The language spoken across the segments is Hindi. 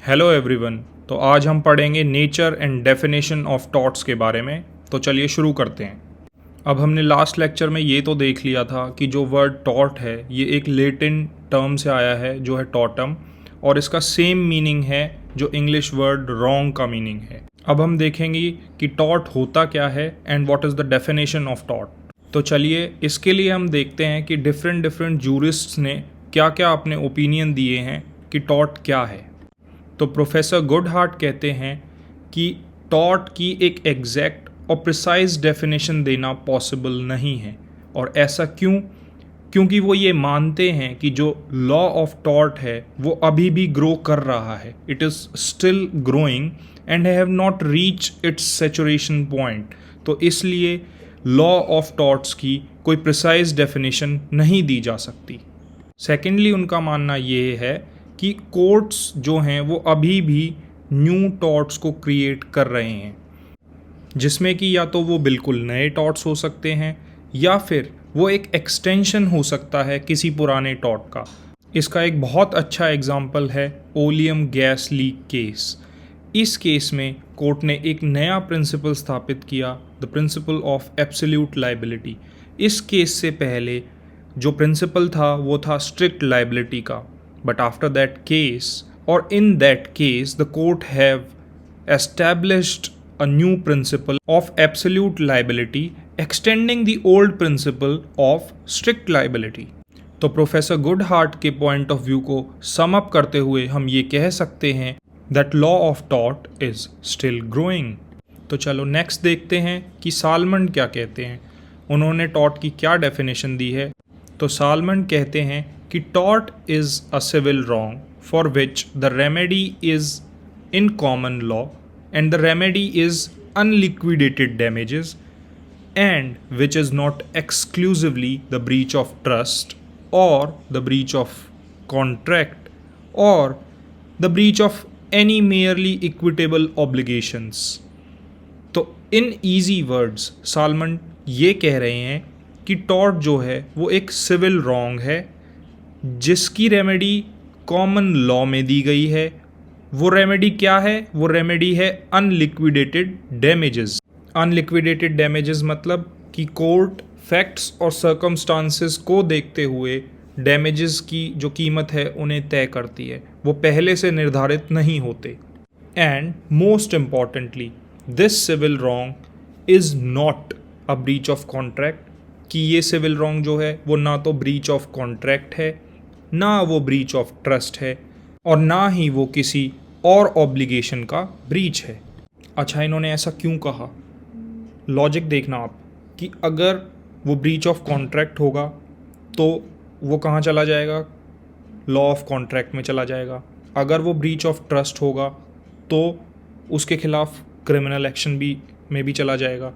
Hello everyone. तो आज हम पढ़ेंगे nature and definition of torts के बारे में। तो चलिए शुरू करते हैं। अब हमने लास्ट लेक्चर में ये तो देख लिया था कि जो वर्ड टॉट है ये एक लैटिन टर्म से आया है जो है टॉटम, और इसका सेम मीनिंग है जो इंग्लिश वर्ड रॉन्ग का मीनिंग है। अब हम देखेंगे कि टॉट होता क्या है and what is the definition of taught. तो चलिए इसके लिए हम देखते हैं कि डिफरेंट जूरिस्ट्स ने क्या क्या अपने ओपिनियन दिए हैं कि टॉट क्या है। तो प्रोफेसर गुडहार्ट कहते हैं कि टॉट की एक एग्जैक्ट और प्रिसाइज डेफिनेशन देना पॉसिबल नहीं है। और ऐसा क्यों? क्योंकि वो ये मानते हैं कि जो लॉ ऑफ टॉट है वो अभी भी ग्रो कर रहा है, it is still growing and have not reach its saturation point. तो इसलिए लॉ ऑफ टॉट्स की कोई प्रिसाइज डेफिनेशन नहीं दी जा सकती। सेकेंडली उनका मानना ये है कि कोर्ट्स जो हैं वो अभी भी न्यू टॉट्स को क्रिएट कर रहे हैं, जिसमें कि या तो वो बिल्कुल नए टॉट्स हो सकते हैं या फिर वो एक एक्सटेंशन हो सकता है किसी पुराने टॉट का। इसका एक बहुत अच्छा एग्जाम्पल है ओलियम गैस लीक केस। इस केस में कोर्ट ने एक नया प्रिंसिपल स्थापित किया, the principle of absolute liability. इस केस से पहले जो प्रिंसिपल था वो था स्ट्रिक्ट लाइबिलिटी का। But after that case, or in that case, the court have established a new principle of absolute liability, extending the old principle of strict liability. तो प्रोफेसर गुडहार्ट के पॉइंट ऑफ व्यू को सम अप करते हुए हम ये कह सकते हैं that law of taught is still growing. तो चलो नेक्स्ट देखते हैं कि सालमन क्या कहते हैं। उन्होंने टॉट की क्या डेफिनेशन दी है। तो सालमन कहते हैं कि टॉट is a civil wrong for which the remedy is in common law and the remedy is unliquidated damages and which is not exclusively the breach of trust और द ब्रीच ऑफ कॉन्ट्रैक्ट और the breach of any merely equitable obligations. तो इन ईजी वर्ड्स सालमन ये कह रहे हैं कि टॉट जो है वो एक सिविल रॉन्ग है जिसकी रेमेडी कॉमन लॉ में दी गई है। वो रेमेडी क्या है? वो रेमेडी है अनलिक्विडेटेड डैमेजेस। अनलिक्विडेटेड डैमेजेस मतलब कि कोर्ट फैक्ट्स और सर्कमस्टांसेस को देखते हुए डैमेजेस की जो कीमत है उन्हें तय करती है, वो पहले से निर्धारित नहीं होते। And most importantly this civil wrong is not a breach of contract, कि ये सिविल रॉन्ग जो है वो ना तो ब्रीच ऑफ कॉन्ट्रैक्ट है, ना वो ब्रीच ऑफ ट्रस्ट है, और ना ही वो किसी और ऑब्लिगेशन का ब्रीच है। अच्छा, इन्होंने ऐसा क्यों कहा? लॉजिक देखना आप कि अगर वो ब्रीच ऑफ कॉन्ट्रैक्ट होगा तो वो कहाँ चला जाएगा? लॉ ऑफ कॉन्ट्रैक्ट में चला जाएगा। अगर वो ब्रीच ऑफ ट्रस्ट होगा तो उसके खिलाफ क्रिमिनल एक्शन भी में भी चला जाएगा,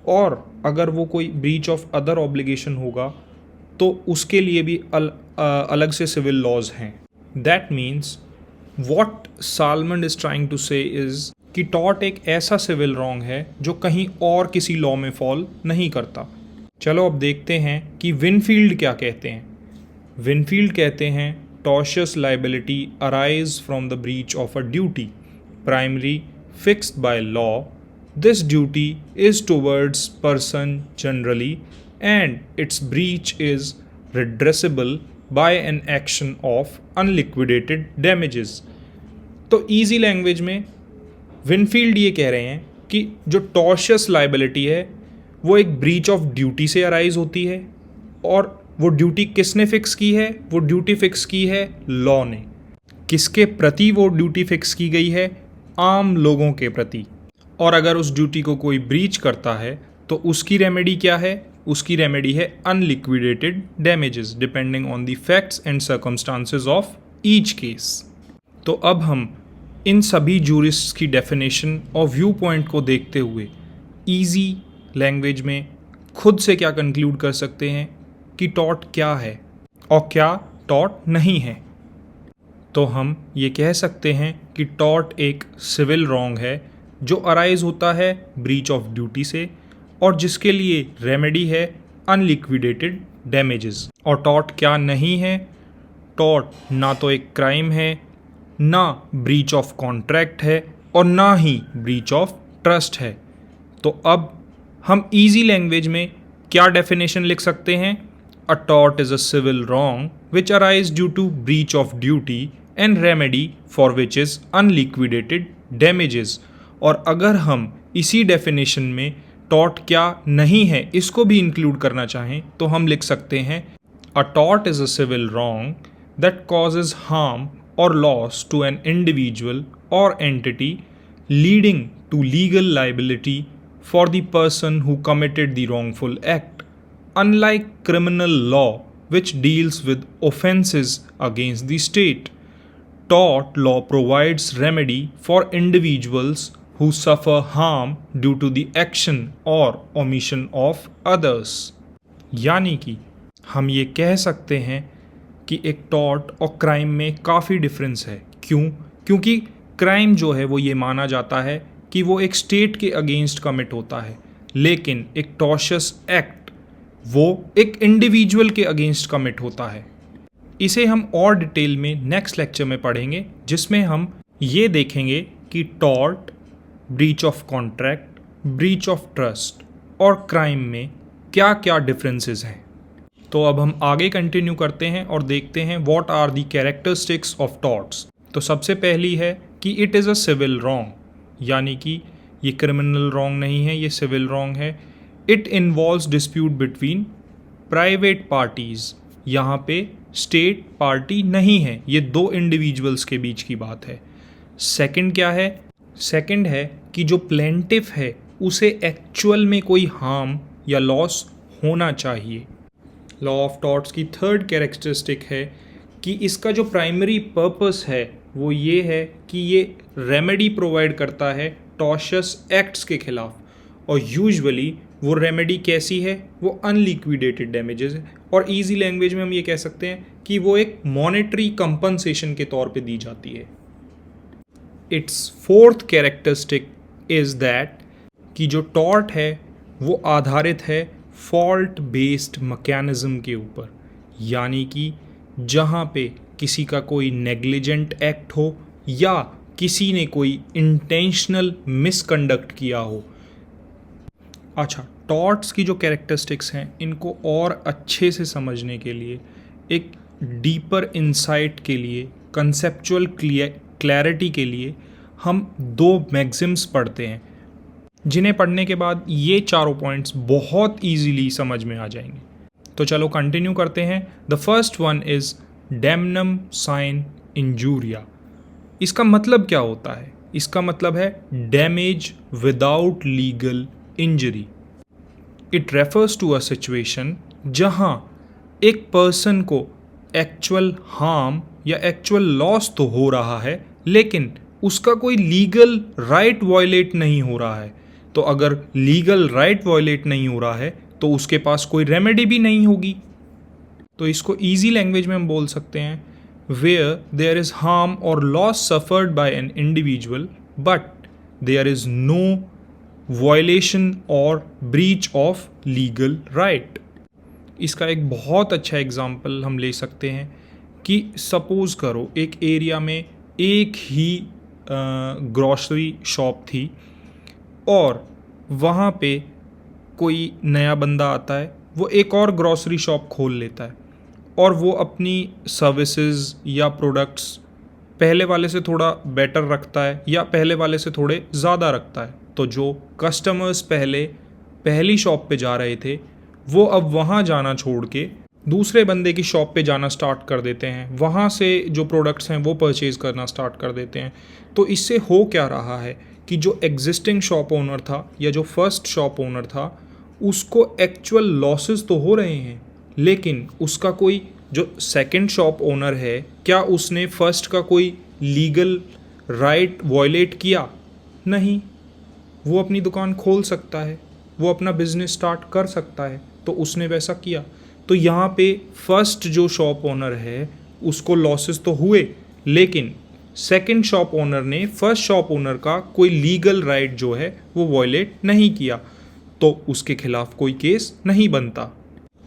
और अगर वो कोई ब्रीच ऑफ अदर ऑब्लिगेशन होगा तो उसके लिए भी अलग से सिविल लॉज हैं। That means what Salmond is trying to say is कि टॉट एक ऐसा सिविल रॉन्ग है जो कहीं और किसी लॉ में फॉल नहीं करता। चलो अब देखते हैं कि विनफील्ड क्या कहते हैं। विनफील्ड कहते हैं tortious liability arise from the breach of a duty primary fixed by law. This duty is towards person generally and its breach is redressable by an action of unliquidated damages. तो easy language में विनफील्ड ये कह रहे हैं कि जो टॉर्शियस लाइबिलिटी है वो एक ब्रीच ऑफ ड्यूटी से अराइज होती है, और वो ड्यूटी किसने फिक्स की है? वो ड्यूटी फिक्स की है लॉ ने। किसके प्रति वो ड्यूटी फिक्स की गई है? आम लोगों के प्रति। और अगर उस ड्यूटी को कोई ब्रीच करता है तो उसकी रेमेडी क्या है? उसकी रेमेडी है unliquidated damages depending on the facts and circumstances of each case. तो अब हम इन सभी जूरिस्ट्स की डेफिनेशन और व्यू पॉइंट को देखते हुए इजी लैंग्वेज में खुद से क्या कंक्लूड कर सकते हैं कि टॉट क्या है और क्या टॉट नहीं है। तो हम ये कह सकते हैं कि टॉट एक सिविल रॉन्ग है जो अराइज होता है ब्रीच ऑफ ड्यूटी से, और जिसके लिए रेमेडी है अनलिक्विडेटेड डैमेजेस। और टॉट क्या नहीं है? टॉट ना तो एक क्राइम है, ना ब्रीच ऑफ कॉन्ट्रैक्ट है और ना ही ब्रीच ऑफ ट्रस्ट है। तो अब हम इजी लैंग्वेज में क्या डेफिनेशन लिख सकते हैं? A tort is a civil wrong which arise due to breach of duty and remedy for which is unliquidated damages. और अगर हम इसी डेफिनेशन में टॉर्ट क्या नहीं है इसको भी इंक्लूड करना चाहें तो हम लिख सकते हैं a tort is a civil wrong that causes harm और लॉस टू एन इंडिविजुअल और entity leading to legal liability for the person who committed the wrongful act. Unlike criminal law, which deals with offenses against the state, tort law provides remedy for individuals who suffer harm due to the action or omission of others. यानी कि हम ये कह सकते हैं कि एक टॉर्ट और क्राइम में काफ़ी डिफरेंस है। क्यों? क्योंकि क्राइम जो है वो ये माना जाता है कि वो एक स्टेट के अगेंस्ट कमिट होता है, लेकिन एक टॉर्शियस एक्ट वो एक इंडिविजुअल के अगेंस्ट कमिट होता है। इसे हम और डिटेल में नेक्स्ट लेक्चर में पढ़ेंगे, जिसमें हम ये देखेंगे कि tort, breach of contract, breach of trust और क्राइम में क्या क्या डिफरेंसेस हैं। तो अब हम आगे कंटिन्यू करते हैं और देखते हैं what are the characteristics of torts. तो सबसे पहली है कि it is a civil wrong, यानी कि ये क्रिमिनल रॉन्ग नहीं है, ये सिविल रॉन्ग है। It involves dispute between private parties, यहाँ पे स्टेट पार्टी नहीं है, ये दो इंडिविजुअल्स के बीच की बात है। सेकंड क्या है? सेकंड है कि जो प्लेंटिफ है उसे एक्चुअल में कोई हार्म या लॉस होना चाहिए। लॉ ऑफ टॉर्ट्स की थर्ड कैरेक्टरिस्टिक है कि इसका जो प्राइमरी पर्पस है वो ये है कि ये रेमेडी प्रोवाइड करता है टॉर्शियस एक्ट्स के खिलाफ, और यूजुअली वो रेमेडी कैसी है? वो अनलिक्विडेटेड डैमेजेस है, और इजी लैंग्वेज में हम ये कह सकते हैं कि वो एक मॉनेटरी कंपनसेशन के तौर पे दी जाती है। It's fourth characteristic is that कि जो टॉर्ट है वो आधारित है फॉल्ट बेस्ड मैकेनिज्म के ऊपर, यानी कि जहाँ पे किसी का कोई नेग्लिजेंट एक्ट हो या किसी ने कोई इंटेंशनल मिसकंडक्ट किया हो। अच्छा, टॉर्ट्स की जो कैरेक्टरिस्टिक्स हैं इनको और अच्छे से समझने के लिए, एक डीपर इंसाइट के लिए, कंसेप्चुअल क्लैरिटी के लिए हम दो मैक्सिम्स पढ़ते हैं, जिन्हें पढ़ने के बाद ये चारों पॉइंट्स बहुत ईजीली समझ में आ जाएंगे। तो चलो कंटिन्यू करते हैं। The first one is damnum sine injuria. इसका मतलब क्या होता है? इसका मतलब है damage without legal injury. It refers to a situation जहां एक पर्सन को एक्चुअल हार्म या एक्चुअल लॉस तो हो रहा है, लेकिन उसका कोई लीगल राइट वायलेट नहीं हो रहा है। तो अगर लीगल राइट वायलेट नहीं हो रहा है तो उसके पास कोई रेमेडी भी नहीं होगी। तो इसको इजी लैंग्वेज में हम बोल सकते हैं वेयर देयर इज हार्म और loss suffered by an individual but there is no violation और ब्रीच ऑफ लीगल राइट। इसका एक बहुत अच्छा एग्जाम्पल हम ले सकते हैं कि सपोज़ करो एक एरिया में एक ही ग्रॉसरी शॉप थी और वहाँ पे कोई नया बंदा आता है, वो एक और ग्रॉसरी शॉप खोल लेता है और वो अपनी सर्विसेज या प्रोडक्ट्स पहले वाले से थोड़ा बेटर रखता है या पहले वाले से थोड़े ज़्यादा रखता है। तो जो कस्टमर्स पहले पहली शॉप पे जा रहे थे वो अब वहाँ जाना छोड़ के दूसरे बंदे की शॉप पे जाना स्टार्ट कर देते हैं, वहाँ से जो प्रोडक्ट्स हैं वो परचेज़ करना स्टार्ट कर देते हैं। तो इससे हो क्या रहा है कि जो एग्जिस्टिंग शॉप ओनर था या जो फर्स्ट शॉप ओनर था उसको एक्चुअल लॉसेस तो हो रहे हैं, लेकिन उसका कोई जो सेकंड शॉप ओनर है क्या उसने फर्स्ट का कोई लीगल राइट वायलेट किया? नहीं। वो अपनी दुकान खोल सकता है, वो अपना बिजनेस स्टार्ट कर सकता है, तो उसने वैसा किया। तो यहाँ पे फर्स्ट जो शॉप ओनर है उसको लॉसेस तो हुए, लेकिन सेकंड शॉप ओनर ने फर्स्ट शॉप ओनर का कोई लीगल राइट जो है वो वायलेट नहीं किया, तो उसके खिलाफ कोई केस नहीं बनता।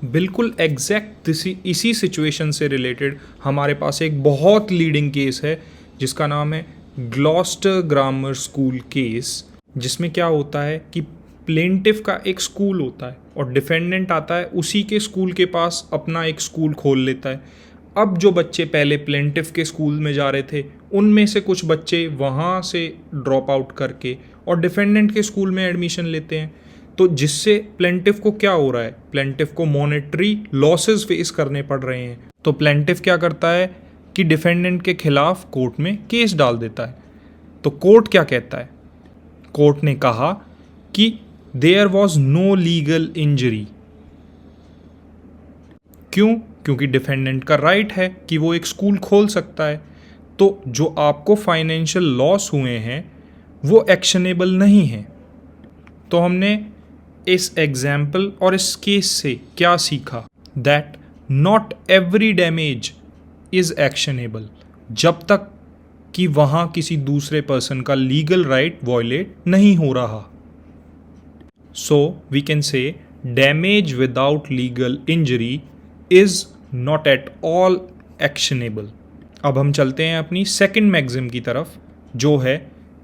बिल्कुल एग्जैक्ट इसी सिचुएशन से रिलेटेड हमारे पास एक बहुत लीडिंग केस है जिसका नाम है ग्लॉस्टर ग्रामर स्कूल केस, जिसमें क्या होता है कि प्लेंटिफ का एक स्कूल होता है और डिफेंडेंट आता है उसी के स्कूल के पास अपना एक स्कूल खोल लेता है। अब जो बच्चे पहले प्लेंटिफ के स्कूल में जा रहे थे उनमें से कुछ बच्चे वहाँ से ड्रॉप आउट करके और डिफेंडेंट के स्कूल में एडमिशन लेते हैं। तो जिससे प्लेंटिफ को क्या हो रहा है, प्लेंटिफ को मॉनेटरी लॉसेस फेस करने पड़ रहे हैं। तो प्लेंटिफ क्या करता है कि डिफेंडेंट के खिलाफ कोर्ट में केस डाल देता है। तो कोर्ट क्या कहता है, कोर्ट ने कहा कि there was no legal injury. क्यों? क्योंकि डिफेंडेंट का राइट है कि वो एक स्कूल खोल सकता है। तो जो आपको फाइनेंशियल लॉस हुए हैं वो एक्शनेबल नहीं है। तो हमने इस एग्जाम्पल और इस केस से क्या सीखा, that not every damage is actionable, जब तक कि वहाँ किसी दूसरे पर्सन का लीगल राइट वॉयलेट नहीं हो रहा। So we can say damage without legal injury is not at all actionable. अब हम चलते हैं अपनी सेकंड मैक्सिम की तरफ, जो है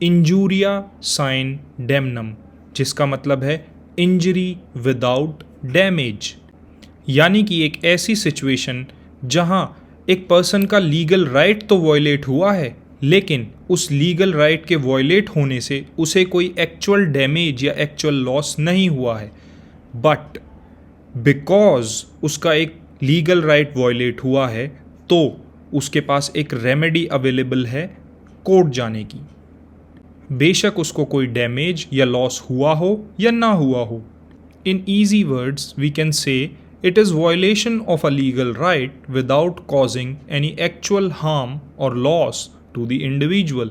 इंजूरिया साइन डेमनम, जिसका मतलब है इंजरी विदाउट डैमेज। यानी कि एक ऐसी सिचुएशन जहां एक पर्सन का लीगल राइट तो वॉयलेट हुआ है, लेकिन उस लीगल राइट के वॉयलेट होने से उसे कोई एक्चुअल डैमेज या एक्चुअल लॉस नहीं हुआ है, बट बिकॉज उसका एक लीगल राइट वॉयलेट हुआ है तो उसके पास एक रेमेडी अवेलेबल है कोर्ट जाने की, बेशक उसको कोई डैमेज या लॉस हुआ हो या ना हुआ हो। In easy words we can say it is violation of a legal right without causing any actual harm और लॉस टू द इंडिविजुअल।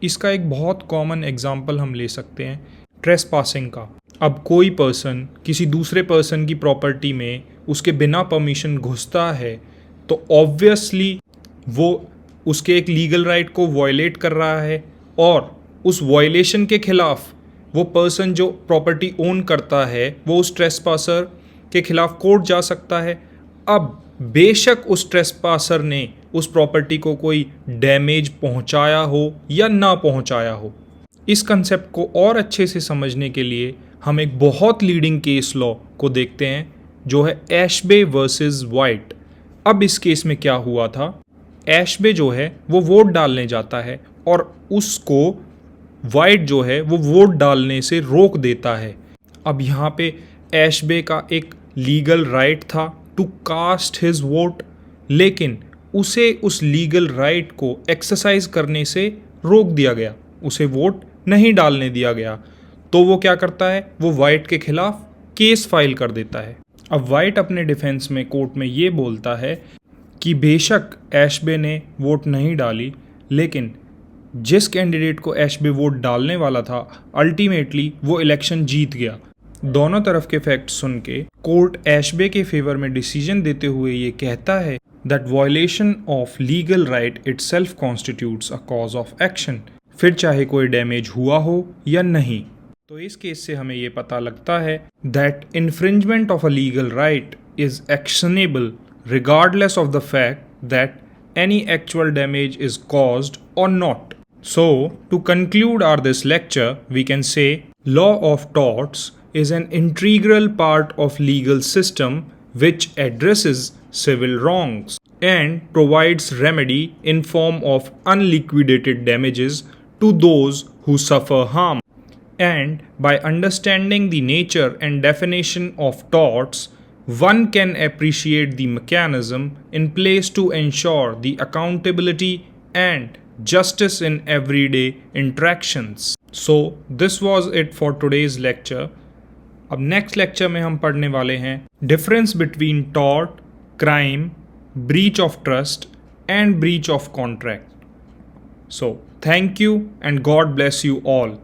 इसका एक बहुत कॉमन एग्जाम्पल हम ले सकते हैं ट्रेसपासिंग का। अब कोई पर्सन किसी दूसरे पर्सन की प्रॉपर्टी में उसके बिना परमिशन घुसता है तो ऑब्वियसली वो उसके एक लीगल राइट को वॉयलेट कर रहा है, और उस वॉयलेशन के खिलाफ वो पर्सन जो प्रॉपर्टी ओन करता है वो उस ट्रेसपासर के खिलाफ कोर्ट जा सकता है। अब बेशक उस ट्रेसपासर ने उस प्रॉपर्टी को कोई डैमेज पहुंचाया हो या ना पहुंचाया हो। इस कंसेप्ट को और अच्छे से समझने के लिए हम एक बहुत लीडिंग केस लॉ को देखते हैं, जो है एशबे वर्सेस वाइट। अब इस केस में क्या हुआ था, एशबे जो है वो वोट डालने जाता है और उसको वाइट जो है वो वोट डालने से रोक देता है। अब यहाँ पे एशबे का एक लीगल राइट था टू कास्ट हिज वोट, लेकिन उसे उस लीगल राइट को एक्सरसाइज करने से रोक दिया गया, उसे वोट नहीं डालने दिया गया। तो वो क्या करता है, वो वाइट के खिलाफ केस फाइल कर देता है। अब वाइट अपने डिफेंस में कोर्ट में ये बोलता है कि बेशक एशबे ने वोट नहीं डाली, लेकिन जिस कैंडिडेट को एशबे वोट डालने वाला था अल्टीमेटली वो इलेक्शन जीत गया। दोनों तरफ के फैक्ट सुन के कोर्ट एशबे के फेवर में डिसीजन देते हुए ये कहता है that violation of legal right itself constitutes a cause of action, फिर चाहे कोई डैमेज हुआ हो या नहीं। तो इस केस से हमें ये पता लगता है that infringement of a legal right is actionable regardless of the fact that any actual damage is caused or not. So, to conclude this lecture, we can say law of torts is an integral part of legal system which addresses civil wrongs and provides remedy in form of unliquidated damages to those who suffer harm. And by understanding the nature and definition of torts, one can appreciate the mechanism in place to ensure the accountability and justice in everyday interactions. So, this was it for today's lecture. अब next lecture में हम पढ़ने वाले हैं difference between tort, crime, breach of trust and breach of contract. So, thank you and God bless you all.